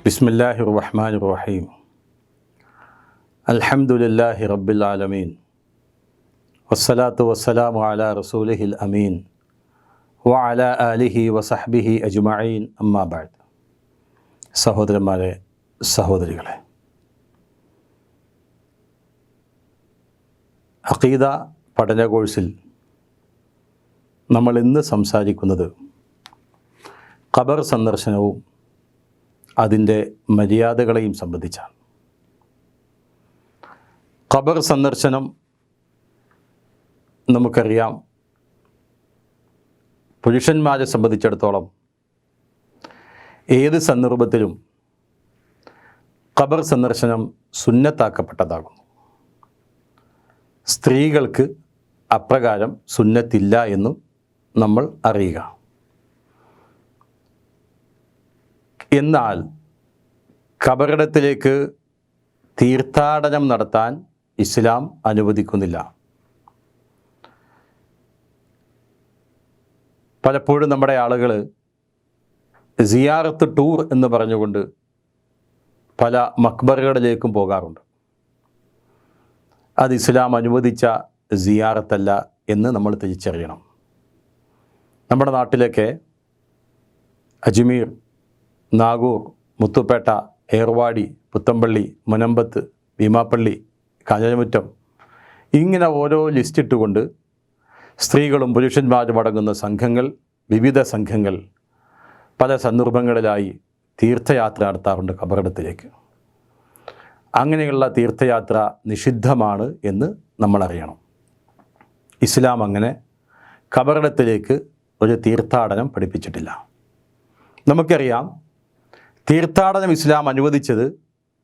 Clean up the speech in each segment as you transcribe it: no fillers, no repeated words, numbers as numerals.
ബിസ്മില്ലാഹിർ റഹ്മാനിർ റഹീം. അൽഹംദുലില്ലാഹി റബ്ബിൽ ആലമീൻ. വസ്സലാത്തു വസ്സലാമു അലാ റസൂലിഹിൽ അമീൻ വഅലാ ആലിഹി വസഹ്ബിഹി അജ്മഈൻ. അമ്മാ ബഅദ്. സഹോദരന്മാരെ, സഹോദരികളെ, അഖീദ പഠന കോഴ്സിൽ നമ്മൾ ഇന്ന് സംസാരിക്കുന്നത് ഖബർ സന്ദർശനവും അതിൻ്റെ മര്യാദകളെയും സംബന്ധിച്ചാണ്. ഖബർ സന്ദർശനം നമുക്കറിയാം, പുരുഷന്മാരെ സംബന്ധിച്ചിടത്തോളം ഏത് സന്ദർഭത്തിലും ഖബർ സന്ദർശനം സുന്നത്താക്കപ്പെട്ടതാകുന്നു. സ്ത്രീകൾക്ക് അപ്രകാരം സുന്നത്തില്ല എന്നും നമ്മൾ അറിയുക. എന്നാൽ ഖബറിടത്തിലേക്ക് തീർത്ഥാടനം നടത്താൻ ഇസ്ലാം അനുവദിക്കുന്നില്ല. പലപ്പോഴും നമ്മുടെ ആളുകൾ സിയാറത്ത് ടൂർ എന്ന് പറഞ്ഞുകൊണ്ട് പല മക്ബറുകളിലേക്കും പോകാറുണ്ട്. അത് ഇസ്ലാം അനുവദിച്ച സിയാറത്തല്ല എന്ന് നമ്മൾ തിരിച്ചറിയണം. നമ്മുടെ നാട്ടിലൊക്കെ അജ്മീർ, നാഗൂർ, മുത്തുപേട്ട, ഏർവാടി, പുത്തമ്പള്ളി, മുനമ്പത്ത്, ഭീമാപ്പള്ളി, കാഞ്ഞിരമുറ്റം, ഇങ്ങനെ ഓരോ ലിസ്റ്റ് ഇട്ടുകൊണ്ട് സ്ത്രീകളും പുരുഷന്മാരും അടങ്ങുന്ന സംഘങ്ങൾ, വിവിധ സംഘങ്ങൾ പല സന്ദർഭങ്ങളിലായി തീർത്ഥയാത്ര നടത്താറുണ്ട് ഖബറിടത്തിലേക്ക്. അങ്ങനെയുള്ള തീർത്ഥയാത്ര നിഷിദ്ധമാണ് എന്ന് നമ്മളറിയണം. ഇസ്ലാം അങ്ങനെ ഖബറിടത്തിലേക്ക് ഒരു തീർത്ഥാടനം പഠിപ്പിച്ചിട്ടില്ല. നമുക്കറിയാം, തീർത്ഥാടനം ഇസ്ലാം അനുവദിച്ചത്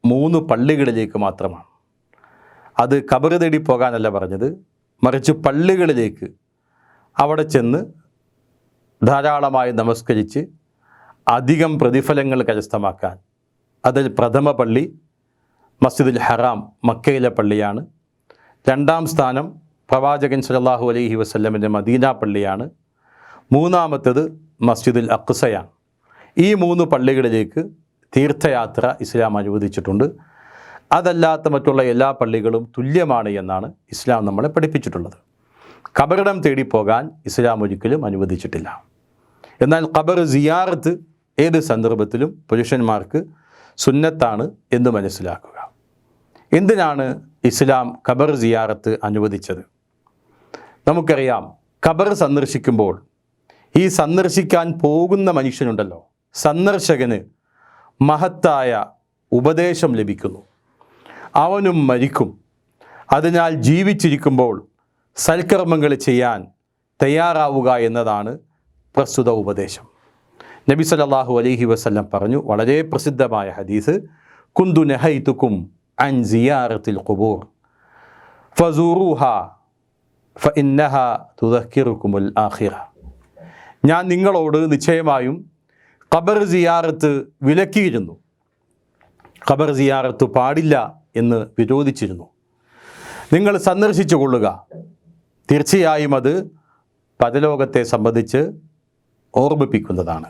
3 പള്ളികളിലേക്ക് മാത്രമാണ്. അത് ഖബർ തേടി പോകാനല്ല പറഞ്ഞത്, മറിച്ച് പള്ളികളിലേക്ക് അവിടെ ചെന്ന് ധാരാളമായി നമസ്കരിച്ച് അധികം പ്രതിഫലങ്ങൾ കരസ്ഥമാക്കാൻ. അതിൽ പ്രഥമ പള്ളി മസ്ജിദുൽ ഹറാം, മക്കയിലെ പള്ളിയാണ്. 2ാം സ്ഥാനം പ്രവാചകൻ സല്ലല്ലാഹു അലൈഹി വസല്ലമിൻ്റെ മദീന പള്ളിയാണ്. 3ാമത്തേത് മസ്ജിദുൽ അഖ്സയാണ്. ഈ 3 പള്ളികളിലേക്ക് തീർത്ഥയാത്ര ഇസ്ലാം അനുവദിച്ചിട്ടുണ്ട്. അതല്ലാത്ത മറ്റുള്ള എല്ലാ പള്ളികളും തുല്യമാണ് എന്നാണ് ഇസ്ലാം നമ്മളെ പഠിപ്പിച്ചിട്ടുള്ളത്. ഖബറിടം തേടി പോകാൻ ഇസ്ലാം ഒരിക്കലും അനുവദിച്ചിട്ടില്ല. എന്നാൽ ഖബർ സിയാറത്ത് ഏത് സന്ദർഭത്തിലും പുരുഷന്മാർക്ക് സുന്നത്താണ് എന്ന് മനസ്സിലാക്കുക. എന്തിനാണ് ഇസ്ലാം ഖബർ സിയാറത്ത് അനുവദിച്ചത്? നമുക്കറിയാം, ഖബർ സന്ദർശിക്കുമ്പോൾ ഈ സന്ദർശിക്കാൻ പോകുന്ന മനുഷ്യനുണ്ടല്ലോ, സന്ദർശകന് മഹത്തായ ഉപദേശം ലഭിക്കുന്നു. അവനും മരിക്കും. അതിനാൽ ജീവിച്ചിരിക്കുമ്പോൾ സൽക്കർമ്മങ്ങൾ ചെയ്യാൻ തയ്യാറാവുക എന്നതാണ് പ്രസ്തുത ഉപദേശം. നബി സല്ലല്ലാഹു അലൈഹി വസല്ലം പറഞ്ഞു, വളരെ പ്രസിദ്ധമായ ഹദീസ്, കുന്തു നഹൈതുക്കും അൻ സിയാറത്തിൽ ഖുബൂർ ഫസൂറുഹാ ഫഇന്നഹാ തുദക്കിറുക്കുമുൽ ആഖിറ. ഞാൻ നിങ്ങളോട് നിശ്ചയമായും ഖബർ സിയാറത്ത് വിലക്കിയിരുന്നു, ഖബർ സിയാറത്ത് പാടില്ല എന്ന് വിരോധിച്ചിരുന്നു. നിങ്ങൾ സന്ദർശിച്ചു കൊള്ളുക, തീർച്ചയായും അത് പരലോകത്തെ സംബന്ധിച്ച് ഓർമ്മിപ്പിക്കുന്നതാണ്.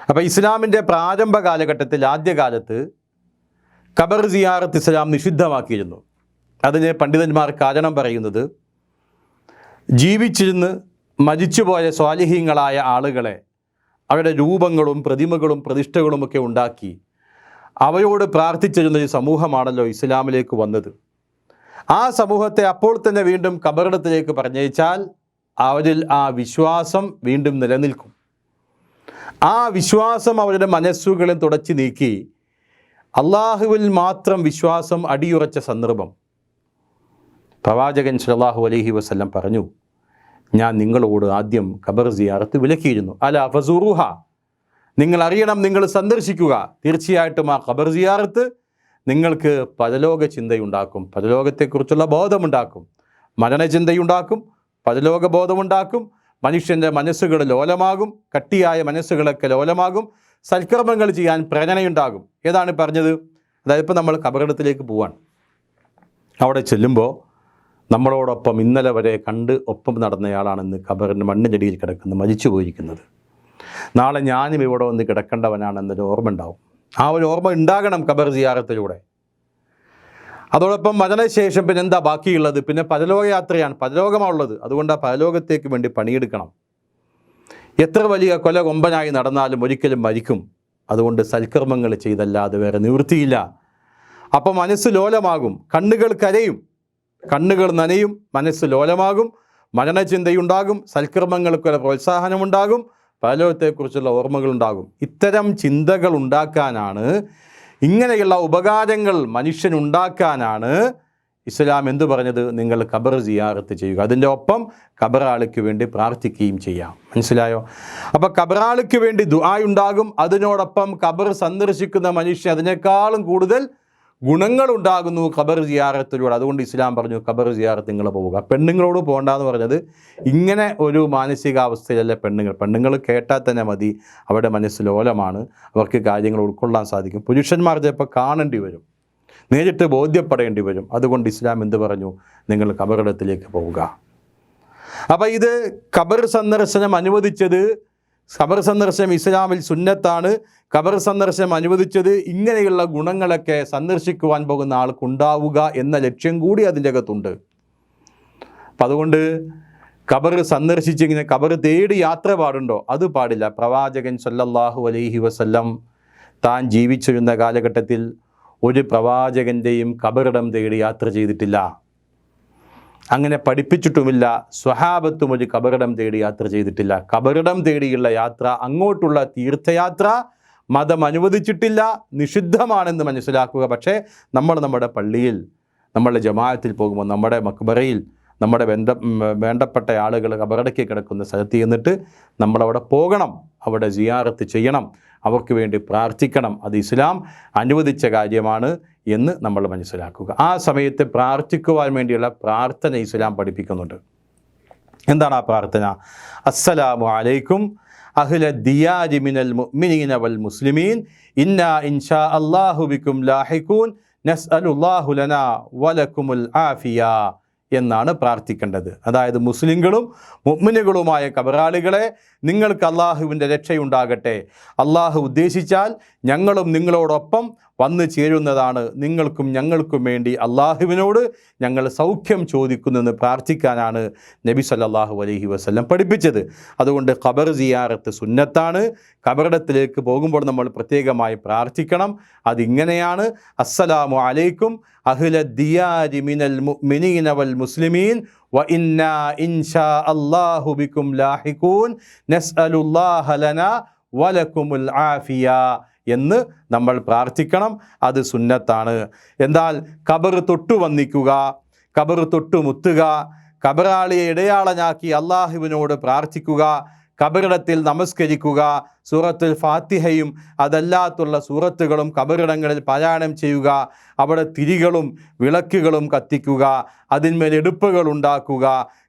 അപ്പോൾ ഇസ്ലാമിൻ്റെ പ്രാരംഭ കാലഘട്ടത്തിൽ, ആദ്യകാലത്ത് ഖബർ സിയാറത്ത് ഇസ്ലാം നിഷിദ്ധമാക്കിയിരുന്നു. അതിന് പണ്ഡിതന്മാർ കാരണം പറയുന്നത്, ജീവിച്ചിരുന്ന് മരിച്ചുപോയ സ്വാലിഹീങ്ങളായ ആളുകളെ അവരുടെ രൂപങ്ങളും പ്രതിമകളും പ്രതിഷ്ഠകളുമൊക്കെ ഉണ്ടാക്കി അവയോട് പ്രാർത്ഥിച്ചിരുന്നൊരു സമൂഹമാണല്ലോ ഇസ്ലാമിലേക്ക് വന്നത്. ആ സമൂഹത്തെ അപ്പോൾ തന്നെ വീണ്ടും ഖബറിടത്തിലേക്ക് പറഞ്ഞയച്ചാൽ അവരിൽ ആ വിശ്വാസം വീണ്ടും നിലനിൽക്കും. ആ വിശ്വാസം അവരുടെ മനസ്സുകളിൽ തുടച്ചു നീക്കി അള്ളാഹുവിൽ മാത്രം വിശ്വാസം അടിയുറച്ച സന്ദർഭം പ്രവാചകൻ സല്ലല്ലാഹു അലൈഹി വസല്ലം പറഞ്ഞു, ഞാൻ നിങ്ങളോട് ആദ്യം ഖബർ സിയാറത്ത് വിലക്കിയിരുന്നു. അല ഫസൂറുഹ, നിങ്ങൾ അറിയണം, നിങ്ങൾ സന്ദർശിക്കുക. തീർച്ചയായിട്ടും ആ ഖബർ സിയാറത്ത് നിങ്ങൾക്ക് പരലോക ചിന്തയുണ്ടാക്കും, പരലോകത്തെക്കുറിച്ചുള്ള ബോധമുണ്ടാക്കും, മരണചിന്തയുണ്ടാക്കും, പരലോക ബോധമുണ്ടാക്കും. മനുഷ്യൻ്റെ മനസ്സുകൾ ലോലമാകും, കട്ടിയായ മനസ്സുകളൊക്കെ ലോലമാകും, സൽക്കർമ്മങ്ങൾ ചെയ്യാൻ പ്രേരണയുണ്ടാകും. ഏതാണ് പറഞ്ഞത്? അതായത് ഇപ്പോൾ നമ്മൾ ഖബറിടത്തിലേക്ക് പോവാണ്. അവിടെ ചെല്ലുമ്പോൾ നമ്മളോടൊപ്പം ഇന്നലെ വരെ കണ്ട് ഒപ്പം നടന്നയാളാണ് ഇന്ന് ഖബറിൻ്റെ മണ്ണിനടിയിൽ കിടക്കുന്നത്, മരിച്ചു പോയിരിക്കുന്നത്. നാളെ ഞാനും ഇവിടെ വന്ന് കിടക്കേണ്ടവനാണെന്നൊരു ഓർമ്മ ഉണ്ടാവും. ആ ഒരു ഓർമ്മ ഉണ്ടാകണം ഖബർ സിയാറത്തിലൂടെ. അതോടൊപ്പം മരണശേഷം പിന്നെ എന്താ ബാക്കിയുള്ളത്? പിന്നെ പരലോകയാത്രയാണ്, പരലോകമാണുള്ളത്. അതുകൊണ്ട് ആ പരലോകത്തേക്ക് വേണ്ടി പണിയെടുക്കണം. എത്ര വലിയ കൊല കൊമ്പനായി നടന്നാലും ഒരിക്കലും മരിക്കും. അതുകൊണ്ട് സൽക്കർമ്മങ്ങൾ ചെയ്തല്ലാതെ വേറെ നിവൃത്തിയില്ല. അപ്പം മനസ്സ് ലോലമാകും, കണ്ണുകൾ കരയും, കണ്ണുകൾ നനയും, മനസ്സ് ലോലമാകും, മരണചിന്തയുണ്ടാകും, സൽക്കർമ്മങ്ങൾക്കുള്ള പ്രോത്സാഹനമുണ്ടാകും, പരലോകത്തെക്കുറിച്ചുള്ള ഓർമ്മകളുണ്ടാകും. ഇത്തരം ചിന്തകൾ ഉണ്ടാക്കാനാണ്, ഇങ്ങനെയുള്ള ഉപകാരങ്ങൾ മനുഷ്യനുണ്ടാക്കാനാണ് ഇസ്ലാം എന്തു പറഞ്ഞത്? നിങ്ങൾ ഖബർ സിയാറത്ത് ചെയ്യുക, അതിൻ്റെ ഒപ്പം ഖബറാളിക്ക് വേണ്ടി പ്രാർത്ഥിക്കുകയും ചെയ്യാം. മനസ്സിലായോ? അപ്പോൾ ഖബറാളിക്ക് വേണ്ടി ദുആയുണ്ടാകും, അതിനോടൊപ്പം ഖബർ സന്ദർശിക്കുന്ന മനുഷ്യൻ അതിനേക്കാളും കൂടുതൽ ഗുണങ്ങളുണ്ടാകുന്നു ഖബർ സിയാറത്തിലൂടെ. അതുകൊണ്ട് ഇസ്ലാം പറഞ്ഞു ഖബർ സിയാറത്ത് നിങ്ങൾ പോവുക. പെണ്ണുങ്ങളോട് പോകണ്ടെന്ന് പറഞ്ഞത് ഇങ്ങനെ ഒരു മാനസികാവസ്ഥയിലല്ല പെണ്ണുങ്ങൾ കേട്ടാൽ തന്നെ മതി, അവരുടെ മനസ്സ് ലോലമാണ്, അവർക്ക് കാര്യങ്ങൾ ഉൾക്കൊള്ളാൻ സാധിക്കും. പുരുഷന്മാർ ചിലപ്പോൾ കാണേണ്ടി വരും, നേരിട്ട് ബോധ്യപ്പെടേണ്ടി വരും. അതുകൊണ്ട് ഇസ്ലാം എന്ത് പറഞ്ഞു? നിങ്ങൾ ഖബറിടത്തിലേക്ക് പോവുക. അപ്പോൾ ഇത് ഖബർ സന്ദർശനം അനുവദിച്ചത്, ഖബർ സന്ദർശനം ഇസ്ലാമിൽ സുന്നത്താണ്. ഖബർ സന്ദർശനം അനുവദിച്ചത് ഇങ്ങനെയുള്ള ഗുണങ്ങളൊക്കെ സന്ദർശിക്കുവാൻ പോകുന്ന ആൾക്കുണ്ടാവുക എന്ന ലക്ഷ്യം കൂടി അതിൻ്റെ അകത്തുണ്ട്. അപ്പം അതുകൊണ്ട് ഖബർ സന്ദർശിച്ചിങ്ങനെ ഖബർ തേടി യാത്ര പാടുണ്ടോ? അത് പാടില്ല. പ്രവാചകൻ സല്ലല്ലാഹു അലൈഹി വസല്ലം താൻ ജീവിച്ചിരുന്ന കാലഘട്ടത്തിൽ ഒരു പ്രവാചകൻ്റെയും ഖബറിടം തേടി യാത്ര ചെയ്തിട്ടില്ല. അങ്ങനെ പഠിപ്പിച്ചിട്ടുമില്ല. സ്വഹാബത്തും ഒരു ഖബറിടം തേടി യാത്ര ചെയ്തിട്ടില്ല. ഖബറിടം തേടിയുള്ള യാത്ര, അങ്ങോട്ടുള്ള തീർത്ഥയാത്ര മതം അനുവദിച്ചിട്ടില്ല, നിഷിദ്ധമാണെന്ന് മനസ്സിലാക്കുക. പക്ഷേ നമ്മുടെ പള്ളിയിൽ, നമ്മളുടെ ജമാഅത്തിൽ പോകുമ്പോൾ നമ്മുടെ മക്ബറയിൽ നമ്മുടെ വേണ്ടപ്പെട്ട ആളുകൾ ഖബറടക്കി കിടക്കുന്ന സ്ഥലത്ത് ചെന്നിട്ട് നമ്മളവിടെ പോകണം, അവിടെ സിയാറത്ത് ചെയ്യണം, അവർക്ക് വേണ്ടി പ്രാർത്ഥിക്കണം. അത് ഇസ്ലാം അനുവദിച്ച കാര്യമാണ് എന്ന് നമ്മൾ മനസ്സിലാക്കുക. ആ സമയത്ത് പ്രാർത്ഥിക്കുവാൻ വേണ്ടിയുള്ള പ്രാർത്ഥന ഇസ്ലാം പഠിപ്പിക്കുന്നുണ്ട്. എന്താണ് ആ പ്രാർത്ഥന? അസ്സലാമു അലൈക്കും അഹ്ല ദിയാരി മിനൽ മുഅ്മിനീന വൽ മുസ്ലിമീൻ ഇന്നാ ഇൻഷാ അല്ലാഹു ബിക്കും ലാഹിഖൂൻ നസ്അലുല്ലാഹു ലനാ വലക്കുമുൽ ആഫിയ എന്നാണ് പ്രാർത്ഥിക്കേണ്ടത്. അതായത് മുസ്ലിങ്ങളും മുഅ്മിനുകളുമായ ഖബറാളികളെ, നിങ്ങൾക്ക് അള്ളാഹുവിൻ്റെ രക്ഷയുണ്ടാകട്ടെ. അള്ളാഹു ഉദ്ദേശിച്ചാൽ ഞങ്ങളും നിങ്ങളോടൊപ്പം വന്നു ചേരുന്നതാണ്. നിങ്ങൾക്കും ഞങ്ങൾക്കും വേണ്ടി അള്ളാഹുവിനോട് ഞങ്ങൾ സൗഖ്യം ചോദിക്കുന്നെന്ന് പ്രാർത്ഥിക്കാനാണ് നബി സല്ലല്ലാഹു അലൈഹി വസല്ലം പഠിപ്പിച്ചത്. അതുകൊണ്ട് ഖബർ സിയാറത്ത് സുന്നത്താണ്. ഖബറിടത്തിലേക്ക് പോകുമ്പോൾ നമ്മൾ പ്രത്യേകമായി പ്രാർത്ഥിക്കണം. അതിങ്ങനെയാണ്: അസ്സലാമു അലൈക്കും അഹ്ല ദിയാരി മിനൽ മുഅ്മിനീന വൽ മുസ്ലിമീൻ വ ഇന്നാ ഇൻഷാ അല്ലാഹു ബിക്കും ലാഹിഖൂൻ നസ്അലുല്ലാഹ ലനാ വലക്കുമുൽ ആഫിയ എന്ന് നമ്മൾ പ്രാർത്ഥിക്കണം. അത് സുന്നത്താണ്. എന്നാൽ ഖബർ തൊട്ടു വന്നിക്കുക, ഖബർ തൊട്ടു മുത്തുക, ഖബറാളിയെ ഇടയാളനാക്കി അള്ളാഹുവിനോട് പ്രാർത്ഥിക്കുക, ഖബറിടത്തിൽ നമസ്കരിക്കുക, സൂറത്തുൽ ഫാത്തിഹയും അതല്ലാത്തുള്ള സൂറത്തുകളും ഖബറിടങ്ങളിൽ പാരായണം ചെയ്യുക, അവിടെ തിരികളും വിളക്കുകളും കത്തിക്കുക, അതിന്മേൽ എടുപ്പുകൾ ഉണ്ടാക്കുക,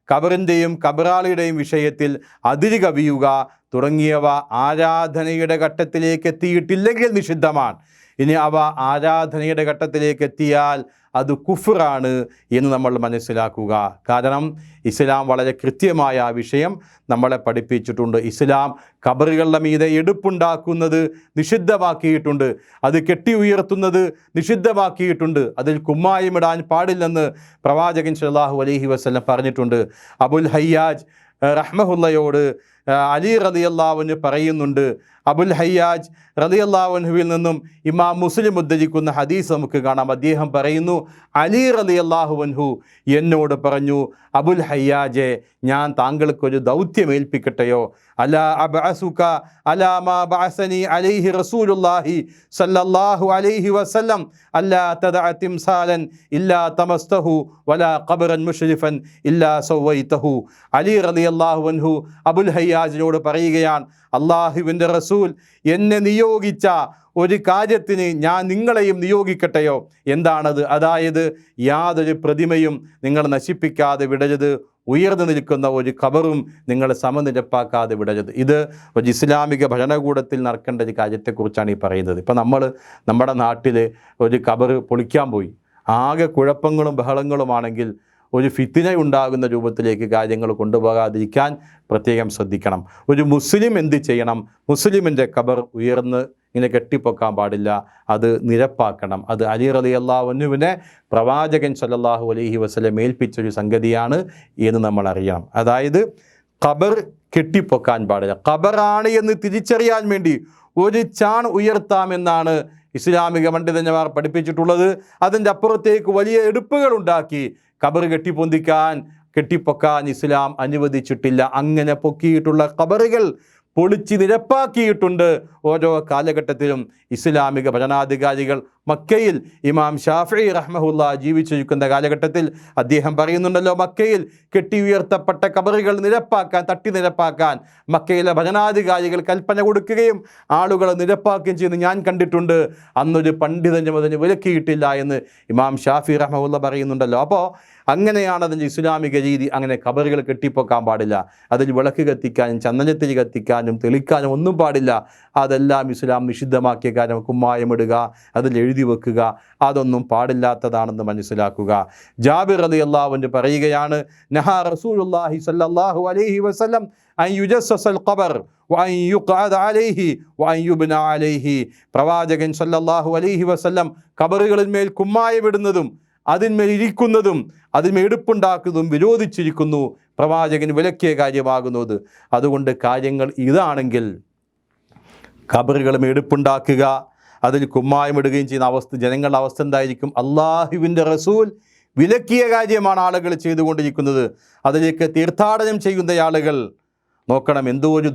ഖബറിൻ്റെയും ഖബറാളിയുടെയും വിഷയത്തിൽ അതിര് കവിയുക തുടങ്ങിയവ ആരാധനയുടെ ഘട്ടത്തിലേക്ക് എത്തിയിട്ടില്ലെങ്കിൽ നിഷിദ്ധമാണ്. ഇനി അവ ആരാധനയുടെ ഘട്ടത്തിലേക്ക് എത്തിയാൽ അത് കുഫ്റാണ് എന്ന് നമ്മൾ മനസ്സിലാക്കുക. കാരണം ഇസ്ലാം വളരെ കൃത്യമായ ആ വിഷയം നമ്മളെ പഠിപ്പിച്ചിട്ടുണ്ട്. ഇസ്ലാം ഖബറുകളുടെ മീതെ എടുപ്പുണ്ടാക്കുന്നത് നിഷിദ്ധമാക്കിയിട്ടുണ്ട്, അത് കെട്ടി ഉയർത്തുന്നത് നിഷിദ്ധമാക്കിയിട്ടുണ്ട്, അതിൽ കുമ്മായമിടാൻ പാടില്ലെന്ന് പ്രവാചകൻ സല്ലല്ലാഹു അലൈഹി വസല്ലം പറഞ്ഞിട്ടുണ്ട്. അബുൽ ഹയ്യാജ് റഹ്മഹുല്ലയോട് അലി റളിയല്ലാഹു അൻഹു പറയുന്നുണ്ട്. അബുൽ ഹയ്യാജ് റളിയല്ലാഹു അൻഹുവിൽ നിന്നും ഇമാം മുസ്ലിം ഉദ്ധരിക്കുന്ന ഹദീസ് നമുക്ക് കാണാം. അദ്ദേഹം പറയുന്നു, അലി റളിയല്ലാഹു അൻഹു എന്നോട് പറഞ്ഞു, അബുൽ ഹയ്യാജെ, ഞാൻ താങ്കൾക്കൊരു ദൗത്യം ഏൽപ്പിക്കട്ടെയോ? അലാ അബ്അസുക അലാ മാ ബഅസനി അലൈഹി റസൂലുള്ളാഹി സല്ലല്ലാഹു അലൈഹി വസല്ലം അല്ലാ തദഅ തിംസാലൻ ഇല്ലാ തമസ്തഹു വലാ ഖബ്റൻ മുശ്രിഫൻ ഇല്ലാ സവൈതഹു. അലി റളിയല്ലാഹു അൻഹു അബുൽ ഹയ്യാജിനോട് പറയുകയാണ്, അള്ളാഹുവിൻ്റെ റസൂൽ എന്നെ നിയോഗിച്ച ഒരു കാര്യത്തിന് ഞാൻ നിങ്ങളെയും നിയോഗിക്കട്ടെയോ? എന്താണത്? അതായത് യാതൊരു പ്രതിമയും നിങ്ങൾ നശിപ്പിക്കാതെ വിടരുത്, ഉയർന്നു നിൽക്കുന്ന ഒരു ഖബറും നിങ്ങൾ സമനിരപ്പാക്കാതെ വിടരുത്. ഇത് ഒരു ഇസ്ലാമിക ഭരണകൂടത്തിൽ നടക്കേണ്ട ഒരു കാര്യത്തെക്കുറിച്ചാണ് ഈ പറയുന്നത്. ഇപ്പം നമ്മുടെ നാട്ടിൽ ഒരു ഖബർ പൊളിക്കാൻ പോയി, ആകെ കുഴപ്പങ്ങളും ബഹളങ്ങളുമാണെങ്കിൽ ഒരു ഫിത്തിന ഉണ്ടാകുന്ന രൂപത്തിലേക്ക് കാര്യങ്ങൾ കൊണ്ടുപോകാതിരിക്കാൻ പ്രത്യേകം ശ്രദ്ധിക്കണം. ഒരു മുസ്ലിം എന്ത് ചെയ്യണം? മുസ്ലിമിൻ്റെ ഖബർ ഉയർന്ന് ഇങ്ങനെ കെട്ടിപ്പൊക്കാൻ പാടില്ല, അത് നിരപ്പാക്കണം. അത് അലി റളിയല്ലാഹു അൻഹുവിനെ പ്രവാചകൻ സല്ലല്ലാഹു അലൈഹി വസല്ലം ഏൽപ്പിച്ചൊരു സംഗതിയാണ് എന്ന് നമ്മൾ അറിയണം. അതായത് ഖബർ കെട്ടിപ്പൊക്കാൻ പാടില്ല. ഖബറാണ് എന്ന് തിരിച്ചറിയാൻ വേണ്ടി ഒരു ചാൺ ഉയർത്താമെന്നാണ് ഇസ്ലാമിക പണ്ഡിതന്മാർ പഠിപ്പിച്ചിട്ടുള്ളത്. അതിൻ്റെ അപ്പുറത്തേക്ക് വലിയ എടുപ്പുകൾ ഉണ്ടാക്കി ഖബർ കെട്ടിപ്പൊക്കാൻ ഇസ്ലാം അനുവദിച്ചിട്ടില്ല. അങ്ങനെ പൊക്കിയിട്ടുള്ള ഖബറുകൾ പൊളിച്ച് നിരപ്പാക്കിയിട്ടുണ്ട് ഓരോ കാലഘട്ടത്തിലും ഇസ്ലാമിക ഭരണാധികാരികൾ. മക്കയിൽ ഇമാം ഷാഫിഈ റഹ്മഹുല്ലാ ജീവിച്ചിരിക്കുന്ന കാലഘട്ടത്തിൽ അദ്ദേഹം പറയുന്നുണ്ടല്ലോ, മക്കയിൽ കെട്ടി ഉയർത്തപ്പെട്ട ഖബറുകൾ തട്ടി നിരപ്പാക്കാൻ മക്കയിലെ ഭരണാധികാരികൾ കൽപ്പന കൊടുക്കുകയും ആളുകൾ നിരപ്പാക്കുകയും ചെയ്യുന്നത് ഞാൻ കണ്ടിട്ടുണ്ട്. അന്നൊരു പണ്ഡിതനും അതിന് വിലക്കിയിട്ടില്ല എന്ന് ഇമാം ഷാഫിഈ റഹ്മഹുല്ലാ പറയുന്നുണ്ടല്ലോ. അപ്പോൾ അങ്ങനെയാണ് അതിൻ്റെ ഇസ്ലാമിക രീതി. അങ്ങനെ ഖബറുകൾ കെട്ടിപ്പൊക്കാൻ പാടില്ല. അതിൽ വിളക്ക് കത്തിക്കാനും ചന്ദനത്തിരി കത്തിക്കാനും തെളിക്കാനും ഒന്നും പാടില്ല. അതെല്ലാം ഇസ്ലാം നിഷിദ്ധമാക്കിയ കാര്യം. കുമ്മായമിടുക, അതിൽ എഴുതി വെക്കുക, അതൊന്നും പാടില്ലാത്തതാണെന്ന് മനസ്സിലാക്കുക. ജാബിർ റളിയല്ലാഹു അൻഹു പറയുകയാണ്, നഹാ റസൂലുള്ളാഹി സ്വല്ലല്ലാഹു അലൈഹി വസല്ലം അൻ യുജസ്സസൽ ഖബർ വഅൻ യുഖഅദ അലൈഹി വഅൻ യുബ്ന അലൈഹി. പ്രവാചകൻ സ്വല്ലല്ലാഹു അലൈഹി വസല്ലം ഖബറുകളിന്മേൽ കുമ്മായമിടുന്നതും അതിന്മേൽ ഇരിക്കുന്നതും അതിന്മേൽ എടുപ്പുണ്ടാക്കുന്നതും വിരോധിച്ചിരിക്കുന്നു. പ്രവാചകൻ വിലക്കിയ കാര്യമാകുന്നത്. അതുകൊണ്ട് കാര്യങ്ങൾ ഇതാണെങ്കിൽ ഖബറുകളും എടുപ്പുണ്ടാക്കുക, അതിൽ കുമ്മായമിടുകയും ചെയ്യുന്ന ജനങ്ങളുടെ അവസ്ഥ എന്തായിരിക്കും? അള്ളാഹുവിൻ്റെ റസൂൽ വിലക്കിയ കാര്യമാണ് ആളുകൾ ചെയ്തുകൊണ്ടിരിക്കുന്നത്. അതിലേക്ക് തീർത്ഥാടനം ചെയ്യുന്ന ആളുകൾ നോക്കണം, എന്തോ ഒരു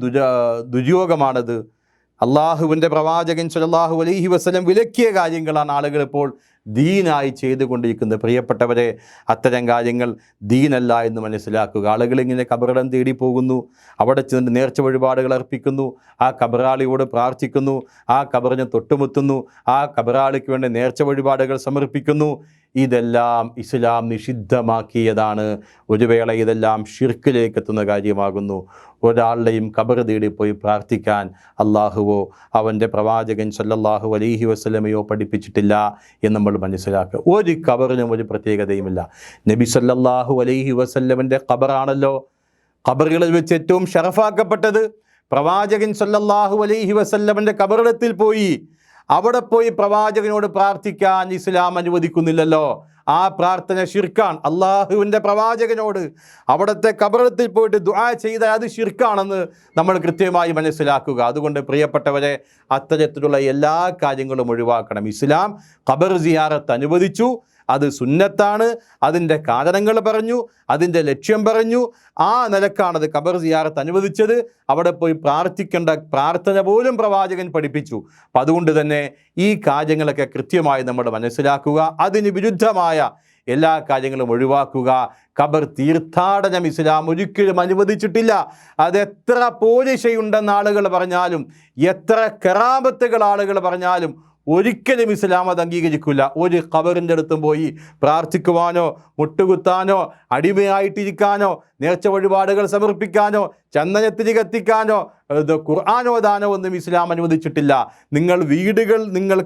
ദുര്യോഗമാണത്. അള്ളാഹുവിൻ്റെ പ്രവാചകൻ സ്വല്ലല്ലാഹു അലൈഹി വസല്ലം വിലക്കിയ കാര്യങ്ങളാണ് ആളുകൾ ഇപ്പോൾ ദീനായി ചെയ്തുകൊണ്ടിരിക്കുന്നത്. പ്രിയപ്പെട്ടവരെ, അത്തരം കാര്യങ്ങൾ ദീനല്ല എന്ന് മനസ്സിലാക്കുക. ആളുകൾ ഇങ്ങനെ ഖബറിടം തേടി പോകുന്നു, അവിടെ ചെന്ന് നേർച്ച വഴിപാടുകൾ അർപ്പിക്കുന്നു, ആ ഖബറാളിയോട് പ്രാർത്ഥിക്കുന്നു, ആ ഖബറിനെ തൊട്ടുമുത്തുന്നു, ആ ഖബറാളിക്ക് വേണ്ടി നേർച്ച വഴിപാടുകൾ സമർപ്പിക്കുന്നു. ഇതെല്ലാം ഇസ്ലാം നിഷിദ്ധമാക്കിയതാണ്. ഒരു വേള ഇതെല്ലാം ഷിർക്കിലേക്ക് എത്തുന്ന കാര്യമാകുന്നു. ഒരാളുടെയും ഖബർ തേടിപ്പോയി പ്രാർത്ഥിക്കാൻ അള്ളാഹുവോ അവൻ്റെ പ്രവാചകൻ സല്ലല്ലാഹു അലൈഹി വസല്ലമയോ പഠിപ്പിച്ചിട്ടില്ല എന്ന് നമ്മൾ മനസ്സിലാക്കുക. ഒരു ഖബറിനും ഒരു പ്രത്യേകതയുമില്ല. നബി സല്ലല്ലാഹു അലൈഹി വസല്ലമൻ്റെ ഖബറാണല്ലോ ഖബറുകളിൽ വെച്ച് ഏറ്റവും ഷറഫാക്കപ്പെട്ടത്. പ്രവാചകൻ സല്ലല്ലാഹു അലൈഹി വസല്ലമൻ്റെ ഖബറിടത്തിൽ പോയി അവിടെ പോയി പ്രവാചകനോട് പ്രാർത്ഥിക്കാൻ ഇസ്ലാം അനുവദിക്കുന്നില്ലല്ലോ. ആ പ്രാർത്ഥന ശിർക്കാണ്. അള്ളാഹുവിൻ്റെ പ്രവാചകനോട് അവിടുത്തെ ഖബറിടത്തിൽ പോയിട്ട് ദുആ ചെയ്താൽ അത് ശിർക്കാണെന്ന് നമ്മൾ കൃത്യമായി മനസ്സിലാക്കുക. അതുകൊണ്ട് പ്രിയപ്പെട്ടവരെ, അത്തരത്തിലുള്ള എല്ലാ കാര്യങ്ങളും ഒഴിവാക്കണം. ഇസ്ലാം ഖബർ സിയാറത്ത് അനുവദിച്ചു, അത് സുന്നത്താണ്. അതിൻ്റെ കാരണങ്ങൾ പറഞ്ഞു, അതിൻ്റെ ലക്ഷ്യം പറഞ്ഞു. ആ നിലക്കാണത് ഖബർ സിയാറത്ത് അനുവദിച്ചത്. അവിടെ പോയി പ്രാർത്ഥിക്കേണ്ട പ്രാർത്ഥന പോലും പ്രവാചകൻ പഠിപ്പിച്ചു. അപ്പം അതുകൊണ്ട് തന്നെ ഈ കാര്യങ്ങളൊക്കെ കൃത്യമായി നമ്മൾ മനസ്സിലാക്കുക. അതിന് വിരുദ്ധമായ എല്ലാ കാര്യങ്ങളും ഒഴിവാക്കുക. ഖബർ തീർത്ഥാടനം ഇസ്ലാം ഒരിക്കലും അനുവദിച്ചിട്ടില്ല. അതെത്ര പോലിശയുണ്ടെന്ന് ആളുകൾ പറഞ്ഞാലും, എത്ര കറാമത്തുകൾ ആളുകൾ പറഞ്ഞാലും ഒരിക്കലും ഇസ്ലാം അത് അംഗീകരിക്കില്ല. ഒരു ഖബറിൻ്റെ അടുത്തും പോയി പ്രാർത്ഥിക്കുവാനോ മുട്ടുകുത്താനോ അടിമയായിട്ടിരിക്കാനോ നേർച്ച വഴിപാടുകൾ സമർപ്പിക്കാനോ ചന്ദനത്തിരി കത്തിക്കാനോ ഖുർആനോദാനോ ഒന്നും ഇസ്ലാം അനുവദിച്ചിട്ടില്ല. നിങ്ങൾ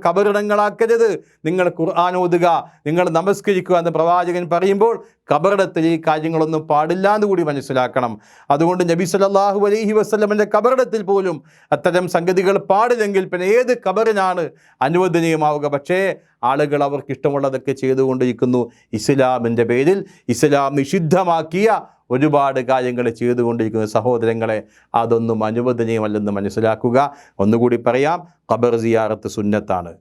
ഖബറിടങ്ങളാക്കരുത്, നിങ്ങൾ ഖുർആനോദുക, നിങ്ങൾ നമസ്കരിക്കുക എന്ന് പ്രവാചകൻ പറയുമ്പോൾ ഖബറിടത്തിൽ ഈ കാര്യങ്ങളൊന്നും പാടില്ല എന്ന് കൂടി മനസ്സിലാക്കണം. അതുകൊണ്ട് നബി സല്ലല്ലാഹു അലൈഹി വസല്ലമയുടെ ഖബറിടത്തിൽ പോലും അത്തരം സംഗതികൾ പാടില്ലെങ്കിൽ പിന്നെ ഏത് ഖബറിനാണ് അനുവദനീയമാവുക? പക്ഷേ ആളുകൾ അവർക്ക് ഇഷ്ടമുള്ളതൊക്കെ ചെയ്തുകൊണ്ടിരിക്കുന്നു. ഇസ്ലാമിൻ്റെ പേരിൽ ഇസ്ലാം നിഷിദ്ധമാക്കിയ ഒരുപാട് കാര്യങ്ങൾ ചെയ്തുകൊണ്ടിരിക്കുന്ന സഹോദരങ്ങളെ, അതൊന്നും അനുവദനീയമല്ലെന്ന് മനസ്സിലാക്കുക. ഒന്നുകൂടി പറയാം, ഖബർ സിയാറത്ത് സുന്നത്താണ്.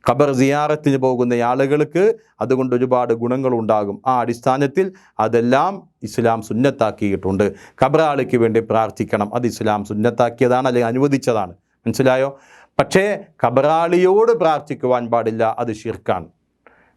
ഖബർ സിയാറത്തിന് പോകുന്ന ആളുകൾക്ക് അതുകൊണ്ട് ഒരുപാട് ഗുണങ്ങളുണ്ടാകും. ആ അടിസ്ഥാനത്തിൽ അതെല്ലാം ഇസ്ലാം സുന്നത്താക്കിയിട്ടുണ്ട്. ഖബറാളിക്ക് വേണ്ടി പ്രാർത്ഥിക്കണം, അത് ഇസ്ലാം സുന്നത്താക്കിയതാണ്, അല്ലെങ്കിൽ അനുവദിച്ചതാണ്. മനസ്സിലായോ? പക്ഷേ ഖബറാളിയോട് പ്രാർത്ഥിക്കുവാൻ പാടില്ല, അത് ശിർക്കാണ്.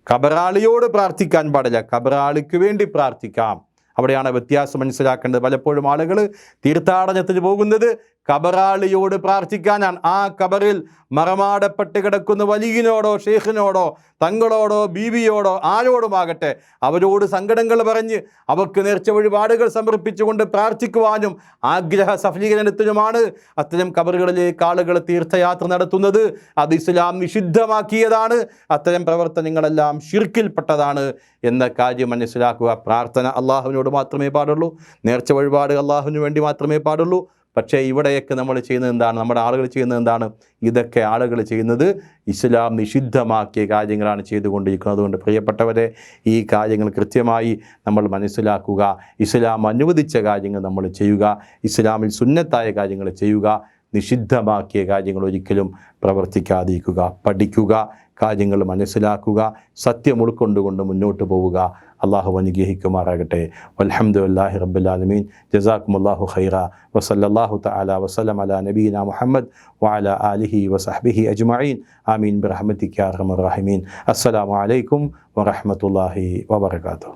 ഖബറാളിയോട് പ്രാർത്ഥിക്കാൻ പാടില്ല, ഖബറാളിക്ക് വേണ്ടി പ്രാർത്ഥിക്കാം. അവിടെയാണ് വ്യത്യാസം മനസ്സിലാക്കേണ്ടത്. പലപ്പോഴും ആളുകൾ തീർത്ഥാടനത്തിന് പോകുന്നത് കബറാളിയോട് പ്രാർത്ഥിക്കാനാണ്. ആ കബറിൽ മറമാടപ്പെട്ട് കിടക്കുന്ന വലിയനോടോ ഷെയ്ഖിനോടോ തങ്ങളോടോ ബീവിയോടോ ആരോടുമാകട്ടെ അവരോട് സങ്കടങ്ങൾ പറഞ്ഞ് അവർക്ക് നേർച്ച വഴിപാടുകൾ സമർപ്പിച്ചുകൊണ്ട് പ്രാർത്ഥിക്കുവാനും ആഗ്രഹ സഫലീകരണത്തിനുമാണ് അത്തരം കബറുകളിലേക്ക് ആളുകൾ തീർത്ഥയാത്ര നടത്തുന്നത്. അത് ഇസ്ലാം നിഷിദ്ധമാക്കിയതാണ്. അത്തരം പ്രവർത്തനങ്ങളെല്ലാം ശിർക്കിൽപ്പെട്ടതാണ് എന്ന കാര്യം മനസ്സിലാക്കുക. പ്രാർത്ഥന അള്ളാഹുവിനോട് മാത്രമേ പാടുള്ളൂ, നേർച്ച വഴിപാട് അള്ളാഹുവിന് വേണ്ടി മാത്രമേ പാടുള്ളൂ. പക്ഷേ ഇവിടെയൊക്കെ നമ്മൾ ചെയ്യുന്നത് എന്താണ്? നമ്മുടെ ആളുകൾ ചെയ്യുന്നത് എന്താണ്? ഇതൊക്കെ ആളുകൾ ചെയ്യുന്നത് ഇസ്ലാം നിഷിദ്ധമാക്കിയ കാര്യങ്ങളാണ് ചെയ്തുകൊണ്ടിരിക്കുന്നത്. അതുകൊണ്ട് പ്രിയപ്പെട്ടവരെ, ഈ കാര്യങ്ങൾ കൃത്യമായി നമ്മൾ മനസ്സിലാക്കുക. ഇസ്ലാം അനുവദിച്ച കാര്യങ്ങൾ നമ്മൾ ചെയ്യുക, ഇസ്ലാമിൽ സുന്നത്തായ കാര്യങ്ങൾ ചെയ്യുക, നിഷിദ്ധമാക്കിയ കാര്യങ്ങൾ ഒരിക്കലും പ്രവർത്തിക്കാതിരിക്കുക. പഠിക്കുക, കാര്യങ്ങൾ മനസ്സിലാക്കുക, സത്യം ഉൾക്കൊണ്ടുകൊണ്ട് മുന്നോട്ട് പോവുക. അള്ളാഹു അനുഗ്രഹിക്കുമാറാകട്ടെ. വൽഹംദുലില്ലാഹി റബ്ബിൽ ആലമീൻ. ജസാക്കുമുല്ലാഹു ഖൈറ. വസല്ലല്ലാഹു തആല വസല്ലം അലാ നബീന മുഹമ്മദ് വഅലാ ആലിഹി വസഹ്ബിഹി അജ്മഈൻ. ആമീൻ ബിറഹ്മതിക യാ അർഹമർ റഹീമീൻ. അസ്സലാമു അലൈക്കും വറഹ്മത്തുള്ളാഹി വബറകാതുഹു.